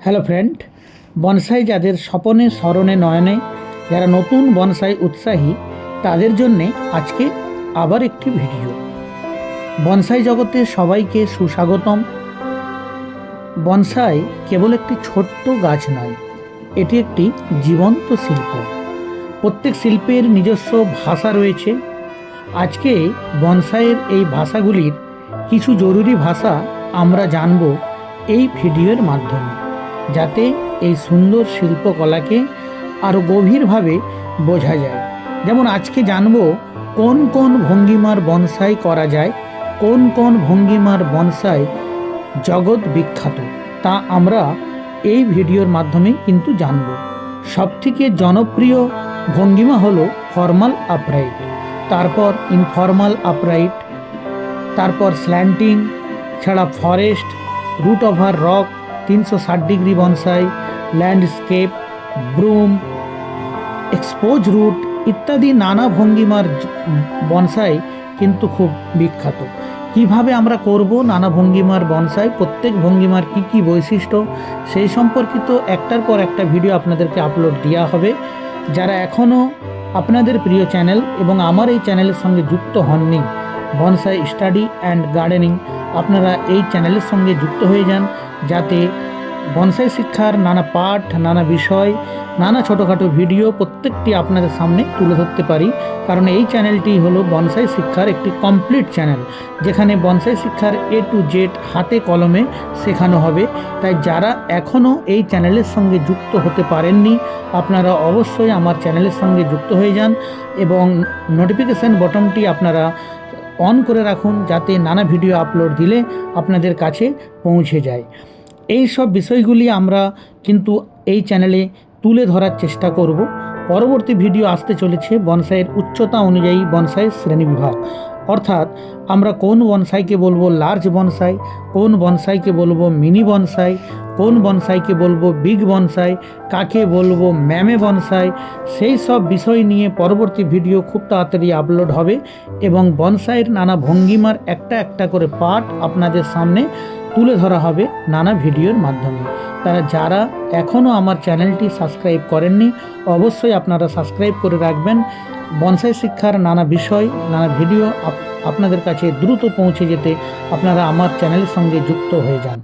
Hello friend, bonsai যাদের স্বপনে স্মরণে নয়নে, যারা নতুন বনসাই উৎসাহী, তাদের জন্যে আজকে আবার একটি ভিডিও। বনসাই জগতে সবাইকে সুস্বাগতম। বনসাই কেবল একটি ছোট্ট গাছ নয়, এটি একটি জীবন্ত শিল্প। প্রত্যেক শিল্পের নিজস্ব ভাষা রয়েছে। আজকে বনসাইয়ের এই ভাষাগুলির কিছু জরুরি ভাষা আমরা জানব এই ভিডিওর মাধ্যমে, যাতে এই সুন্দর শিল্পকলাকে আরও গভীরভাবে বোঝা যায়। যেমন আজকে জানব কোন কোন ভঙ্গিমার বনসাই করা যায়, কোন কোন ভঙ্গিমার বনসাই জগৎ বিখ্যাত, তা আমরা এই ভিডিওর মাধ্যমে কিন্তু জানব। সবথেকে জনপ্রিয় ভঙ্গিমা হলো ফর্মাল আপরাইট, তারপর ইনফর্মাল আপরাইট, তারপর স্ল্যান্টিং, ছাড়া forest, root over rock, 360 degree bonsai, landscape, broom, exposed root ইত্যাদি নানা ভঙ্গিমার বনসাই কিন্তু খুব বিখ্যাত। কিভাবে আমরা করব নানা ভঙ্গিমার বনসাই, প্রত্যেক ভঙ্গিমার কি কি বৈশিষ্ট্য, সেই সম্পর্কিত একটার পর একটা ভিডিও আপনাদেরকে আপলোড দেওয়া হবে। যারা এখনও আপনাদের প্রিয় চ্যানেল এবং আমার এই চ্যানেলের সঙ্গে যুক্ত হননি, বনসাই স্টাডি অ্যান্ড গার্ডেনিং, আপনারা এই চ্যানেলের সঙ্গে যুক্ত হয়ে যান, যাতে বনসাই শিক্ষার নানা পাঠ, নানা বিষয়, নানা ছোটোখাটো ভিডিও প্রত্যেকটি আপনাদের সামনে তুলে ধরতে পারি। কারণ এই চ্যানেলটি হলো বনসাই শিক্ষার একটি কমপ্লিট চ্যানেল, যেখানে বনসাই শিক্ষার A to Z হাতে কলমে শেখানো হবে। তাই যারা এখনও এই চ্যানেলের সঙ্গে যুক্ত হতে পারেননি, আপনারা অবশ্যই আমার চ্যানেলের সঙ্গে যুক্ত হয়ে যান এবং নোটিফিকেশান বটনটি আপনারা অন করে রাখুন, যাতে নানা ভিডিও আপলোড দিলে আপনাদের কাছে পৌঁছে যায়। এই সব বিষয়গুলি আমরা কিন্তু এই চ্যানেলে তুলে ধরার চেষ্টা করব। পরবর্তী ভিডিও আসতে চলেছে বনসাইয়ের উচ্চতা অনুযায়ী বনসাইয়ের শ্রেণীবিভাগ, অর্থাৎ আমরা কোন বনসাইকে বলবো লার্জ বনসাই, কোন বনসাইকে বলবো মিনি বনসাই, কোন বনসাইকে বলবো বিগ বনসাই, কাকে বলবো ম্যামে বনসাই, সেই সব বিষয় নিয়ে পরবর্তী ভিডিও খুব তাড়াতাড়ি আপলোড হবে এবং বনসাইয়ের নানা ভঙ্গিমার একটা একটা করে পার্ট আপনাদের সামনে তুলে ধরা হবে নানা ভিডিওর মাধ্যমে। তারা যারা এখনও আমার চ্যানেলটি সাবস্ক্রাইব করেননি, অবশ্যই আপনারা সাবস্ক্রাইব করে রাখবেন। বনসাই শিক্ষার নানা বিষয়, নানা ভিডিও আপনাদের কাছে দ্রুত পৌঁছে যেতে আপনারা আমার চ্যানেলের সঙ্গে যুক্ত হয়ে যান।